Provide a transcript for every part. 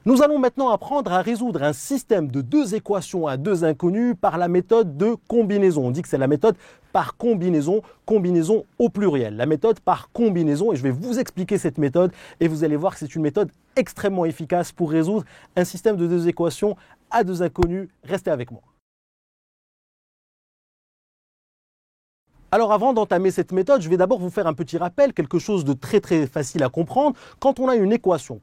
Nous allons maintenant apprendre à résoudre un système de deux équations à deux inconnus par la méthode de combinaison. On dit que c'est la méthode par combinaison, combinaison au pluriel. La méthode par combinaison, et je vais vous expliquer cette méthode et vous allez voir que c'est une méthode extrêmement efficace pour résoudre un système de deux équations à deux inconnus. Restez avec moi. Alors avant d'entamer cette méthode, je vais d'abord vous faire un petit rappel, quelque chose de très facile à comprendre. Quand on a une équation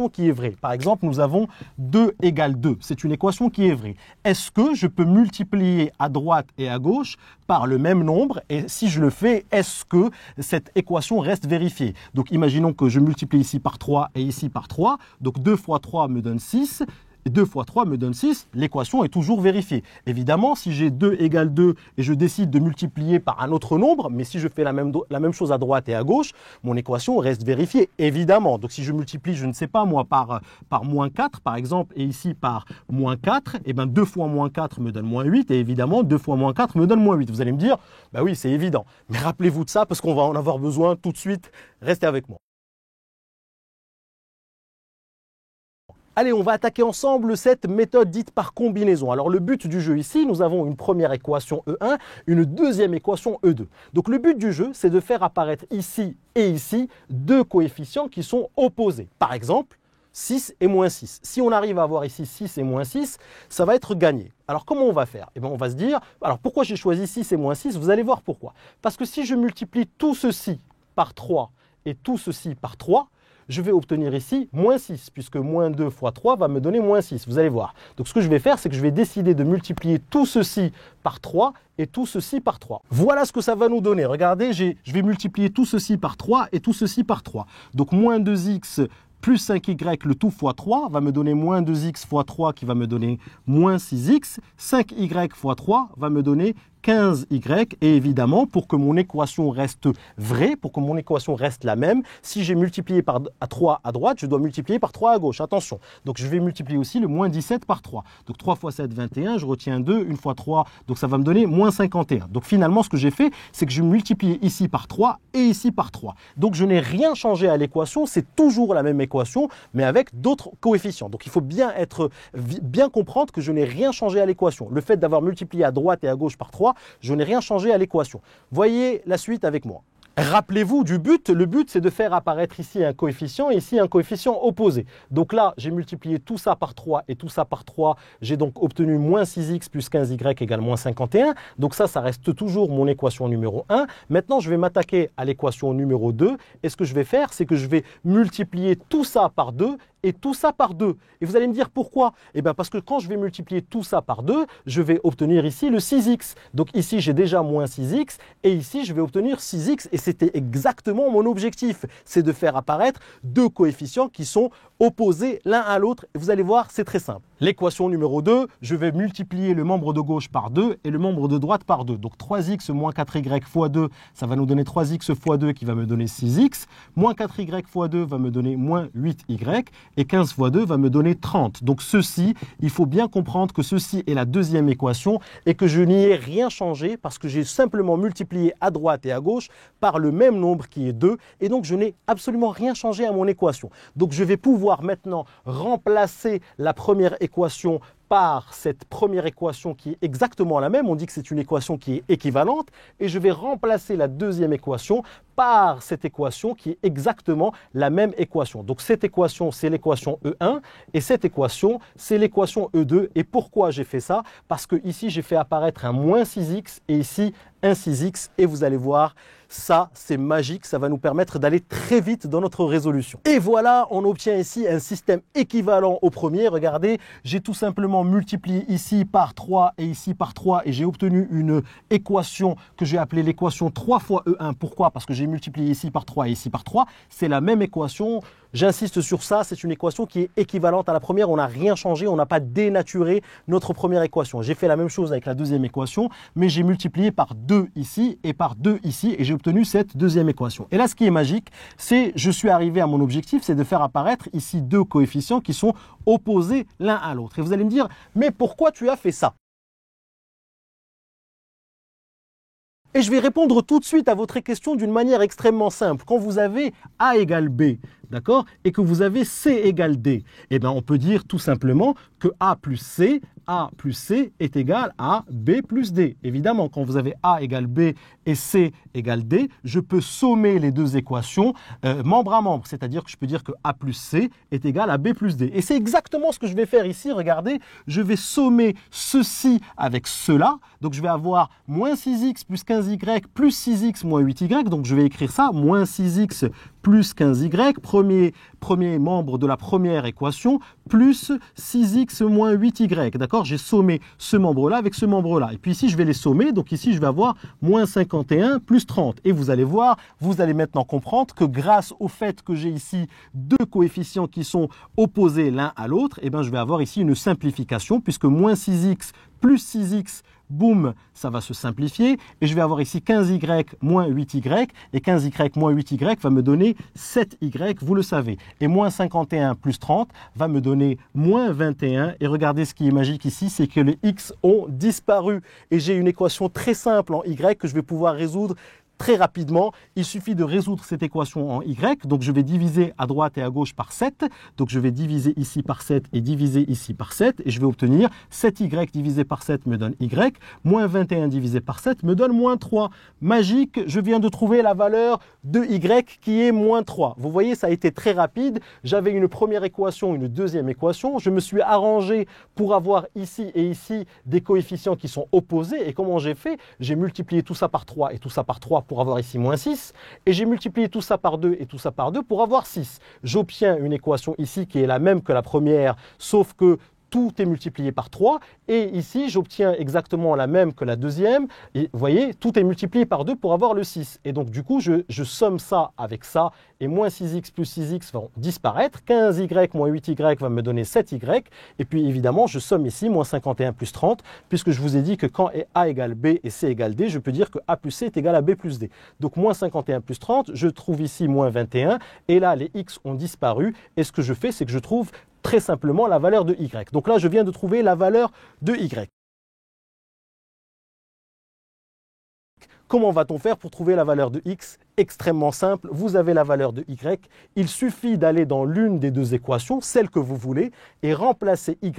qui est vraie, par exemple nous avons 2 égale 2, c'est une équation qui est vraie. Est-ce que je peux multiplier à droite et à gauche par le même nombre? Et si je le fais, est-ce que cette équation reste vérifiée? Donc imaginons que je multiplie ici par 3 et ici par 3, donc 2 fois 3 me donne 6. 2 fois 3 me donne 6, l'équation est toujours vérifiée. Évidemment, si j'ai 2 égale 2 et je décide de multiplier par un autre nombre, mais si je fais la même chose à droite et à gauche, mon équation reste vérifiée, évidemment. Donc si je multiplie, je ne sais pas moi, par moins 4 par exemple, et ici par moins 4, et bien 2 fois moins 4 me donne moins 8, et évidemment 2 fois moins 4 me donne moins 8. Vous allez me dire, bah oui, c'est évident. Mais rappelez-vous de ça parce qu'on va en avoir besoin tout de suite. Restez avec moi. Allez, on va attaquer ensemble cette méthode dite par combinaison. Alors le but du jeu ici, nous avons une première équation E1, une deuxième équation E2. Donc le but du jeu, c'est de faire apparaître ici et ici deux coefficients qui sont opposés. Par exemple, 6 et moins 6. Si on arrive à avoir ici 6 et moins 6, ça va être gagné. Alors comment on va faire? Eh bien, on va se dire, alors pourquoi j'ai choisi 6 et moins 6? Vous allez voir pourquoi. Parce que si je multiplie tout ceci par 3 et tout ceci par 3, je vais obtenir ici moins 6, puisque moins 2 fois 3 va me donner moins 6. Vous allez voir. Donc ce que je vais faire, c'est que je vais décider de multiplier tout ceci par 3 et tout ceci par 3. Voilà ce que ça va nous donner. Regardez, je vais multiplier tout ceci par 3 et tout ceci par 3. Donc moins 2x plus 5y, le tout fois 3, va me donner moins 2x fois 3 qui va me donner moins 6x. 5y fois 3 va me donner 15y. Et évidemment, pour que mon équation reste vraie, pour que mon équation reste la même, si j'ai multiplié par 3 à droite, je dois multiplier par 3 à gauche. Attention. Donc je vais multiplier aussi le moins 17 par 3. Donc 3 fois 7, 21. Je retiens 2. 1 fois 3, donc ça va me donner moins 51. Donc finalement, ce que j'ai fait, c'est que je multiplie ici par 3 et ici par 3. Donc je n'ai rien changé à l'équation. C'est toujours la même équation, mais avec d'autres coefficients. Donc il faut bien comprendre que je n'ai rien changé à l'équation. Le fait d'avoir multiplié à droite et à gauche par 3, je n'ai rien changé à l'équation. Voyez la suite avec moi. Rappelez-vous du but. Le but, c'est de faire apparaître ici un coefficient et ici un coefficient opposé. Donc là, j'ai multiplié tout ça par 3 et tout ça par 3. J'ai donc obtenu moins 6x plus 15y égale moins 51. Donc ça reste toujours mon équation numéro 1. Maintenant, je vais m'attaquer à l'équation numéro 2. Et ce que je vais faire, c'est que je vais multiplier tout ça par 2 et tout ça par 2. Et vous allez me dire pourquoi? Eh bien parce que quand je vais multiplier tout ça par 2, je vais obtenir ici le 6x. Donc ici, j'ai déjà moins 6x et ici, je vais obtenir 6x. Et c'était exactement mon objectif. C'est de faire apparaître deux coefficients qui sont opposés l'un à l'autre. Et vous allez voir, c'est très simple. L'équation numéro 2, je vais multiplier le membre de gauche par 2 et le membre de droite par 2. Donc 3x moins 4y fois 2, ça va nous donner 3x fois 2 qui va me donner 6x. Moins 4y fois 2 va me donner moins 8y. Et 15 fois 2 va me donner 30. Donc ceci, il faut bien comprendre que ceci est la deuxième équation et que je n'y ai rien changé parce que j'ai simplement multiplié à droite et à gauche par le même nombre qui est 2. Et donc je n'ai absolument rien changé à mon équation. Donc je vais pouvoir maintenant remplacer la première équation par cette première équation qui est exactement la même. On dit que c'est une équation qui est équivalente. Et je vais remplacer la deuxième équation par cette équation qui est exactement la même équation. Donc cette équation, c'est l'équation E1 et cette équation, c'est l'équation E2. Et pourquoi j'ai fait ça? Parce que ici, j'ai fait apparaître un moins 6x et ici, un 6x. Et vous allez voir, ça, c'est magique. Ça va nous permettre d'aller très vite dans notre résolution. Et voilà, on obtient ici un système équivalent au premier. Regardez, j'ai tout simplement multiplié ici par 3 et ici par 3 et j'ai obtenu une équation que j'ai appelée l'équation 3 fois E1. Pourquoi? Parce que j'ai multiplié ici par 3 et ici par 3. C'est la même équation. J'insiste sur ça, c'est une équation qui est équivalente à la première. On n'a rien changé, on n'a pas dénaturé notre première équation. J'ai fait la même chose avec la deuxième équation, mais j'ai multiplié par 2 ici et par 2 ici et j'ai obtenu cette deuxième équation. Et là, ce qui est magique, c'est je suis arrivé à mon objectif, c'est de faire apparaître ici deux coefficients qui sont opposés l'un à l'autre. Et vous allez me dire, mais pourquoi tu as fait ça? Et je vais répondre tout de suite à votre question d'une manière extrêmement simple. Quand vous avez A égale B, d'accord, et que vous avez C égale D, eh bien on peut dire tout simplement que A plus C est égal à B plus D. Évidemment, quand vous avez A égale B et C égale D, je peux sommer les deux équations membre à membre, c'est-à-dire que je peux dire que A plus C est égal à B plus D. Et c'est exactement ce que je vais faire ici, regardez, je vais sommer ceci avec cela, donc je vais avoir moins 6x plus 15y plus 6x moins 8y, donc je vais écrire ça, moins 6x plus 15y, premier membre de la première équation, plus 6x moins 8y, d'accord? J'ai sommé ce membre-là avec ce membre-là. Et puis ici, je vais les sommer, donc ici, je vais avoir moins 51 plus 30. Et vous allez voir, vous allez maintenant comprendre que grâce au fait que j'ai ici deux coefficients qui sont opposés l'un à l'autre, eh bien, je vais avoir ici une simplification, puisque moins 6x plus 6x, boum, ça va se simplifier. Et je vais avoir ici 15y moins 8y. Et 15y moins 8y va me donner 7y, vous le savez. Et moins 51 plus 30 va me donner moins 21. Et regardez ce qui est magique ici, c'est que les x ont disparu. Et j'ai une équation très simple en y que je vais pouvoir résoudre très rapidement. Il suffit de résoudre cette équation en y. Donc, je vais diviser à droite et à gauche par 7. Donc, je vais diviser ici par 7 et diviser ici par 7. Et je vais obtenir 7y divisé par 7 me donne y. Moins 21 divisé par 7 me donne moins 3. Magique, je viens de trouver la valeur de y qui est moins 3. Vous voyez, ça a été très rapide. J'avais une première équation, une deuxième équation. Je me suis arrangé pour avoir ici et ici des coefficients qui sont opposés. Et comment j'ai fait? J'ai multiplié tout ça par 3 et tout ça par 3 pour avoir ici moins 6, et j'ai multiplié tout ça par 2 et tout ça par 2 pour avoir 6. J'obtiens une équation ici qui est la même que la première, sauf que tout est multiplié par 3, et ici j'obtiens exactement la même que la deuxième, et vous voyez, tout est multiplié par 2 pour avoir le 6. Et donc du coup, je somme ça avec ça, et moins 6x plus 6x vont disparaître, 15y moins 8y va me donner 7y, et puis évidemment, je somme ici, moins 51 plus 30, puisque je vous ai dit que quand A égale B et C égale D, je peux dire que A plus C est égal à B plus D. Donc moins 51 plus 30, je trouve ici moins 21, et là, les x ont disparu, et ce que je fais, c'est que je trouve très simplement la valeur de y. Donc là, je viens de trouver la valeur de y. Comment va-t-on faire pour trouver la valeur de x? Extrêmement simple, vous avez la valeur de y. Il suffit d'aller dans l'une des deux équations, celle que vous voulez, et remplacer y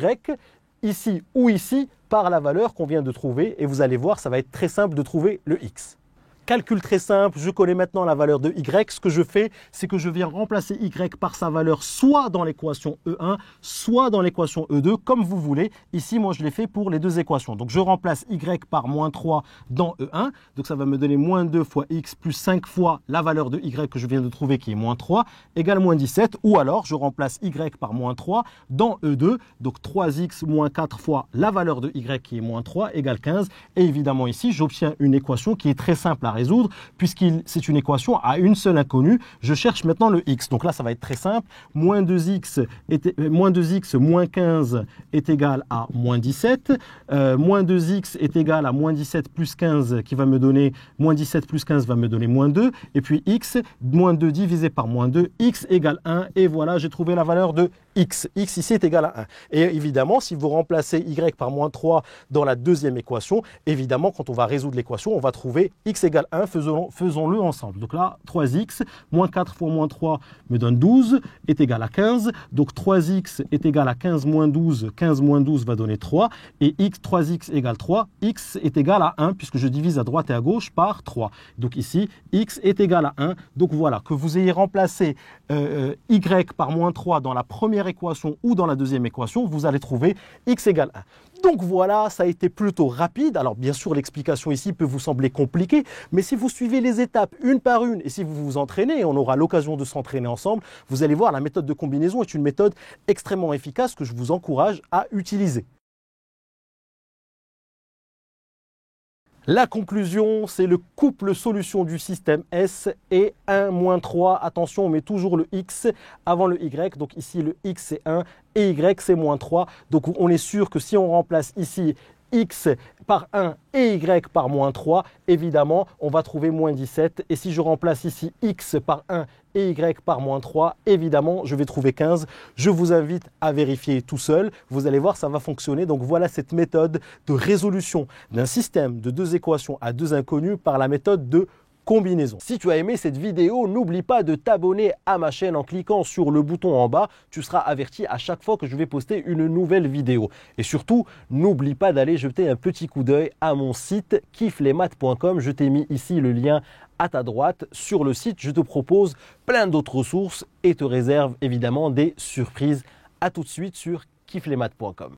ici ou ici par la valeur qu'on vient de trouver. Et vous allez voir, ça va être très simple de trouver le x. Calcul très simple, je connais maintenant la valeur de y. Ce que je fais, c'est que je viens remplacer y par sa valeur soit dans l'équation E1, soit dans l'équation E2, comme vous voulez. Ici, moi, je l'ai fait pour les deux équations. Donc, je remplace y par moins 3 dans E1. Donc, ça va me donner moins 2 fois x plus 5 fois la valeur de y que je viens de trouver, qui est moins 3, égale moins 17. Ou alors, je remplace y par moins 3 dans E2. Donc, 3x moins 4 fois la valeur de y, qui est moins 3, égale 15. Et évidemment, ici, j'obtiens une équation qui est très simple à résoudre, puisqu'il c'est une équation à une seule inconnue. Je cherche maintenant le x. Donc là, ça va être très simple. Moins 2x moins 15 est égal à moins 17. Moins 2x est égal à moins 17 plus 15 qui va me donner, moins 17 plus 15 va me donner moins 2. Et puis x, moins 2 divisé par moins 2, x égale 1. Et voilà, j'ai trouvé la valeur de x. X ici est égal à 1. Et évidemment, si vous remplacez y par moins 3 dans la deuxième équation, évidemment, quand on va résoudre l'équation, on va trouver x égale 1, faisons-le ensemble. Donc là, 3x, moins 4 fois moins 3 me donne 12, est égal à 15. Donc 3x est égal à 15 moins 12 va donner 3. Et 3x égale 3, x est égal à 1, puisque je divise à droite et à gauche par 3. Donc ici, x est égal à 1. Donc voilà, que vous ayez remplacé y par moins 3 dans la première équation ou dans la deuxième équation, vous allez trouver x égale 1. Donc voilà, ça a été plutôt rapide. Alors bien sûr, l'explication ici peut vous sembler compliquée, mais si vous suivez les étapes une par une et si vous vous entraînez, et on aura l'occasion de s'entraîner ensemble, vous allez voir, la méthode de combinaison est une méthode extrêmement efficace que je vous encourage à utiliser. La conclusion, c'est le couple solution du système S et 1 moins 3. Attention, on met toujours le x avant le y. Donc ici, le x c'est 1 et y c'est moins 3. Donc on est sûr que si on remplace ici x par 1 et y par moins 3, évidemment, on va trouver moins 17. Et si je remplace ici x par 1 et y par moins 3, évidemment, je vais trouver 15. Je vous invite à vérifier tout seul. Vous allez voir, ça va fonctionner. Donc voilà cette méthode de résolution d'un système de deux équations à deux inconnues par la méthode de combinaison. Si tu as aimé cette vidéo, n'oublie pas de t'abonner à ma chaîne en cliquant sur le bouton en bas. Tu seras averti à chaque fois que je vais poster une nouvelle vidéo. Et surtout, n'oublie pas d'aller jeter un petit coup d'œil à mon site kifflesmaths.com. Je t'ai mis ici le lien à ta droite. Sur le site, je te propose plein d'autres ressources et te réserve évidemment des surprises. À tout de suite sur kifflesmaths.com.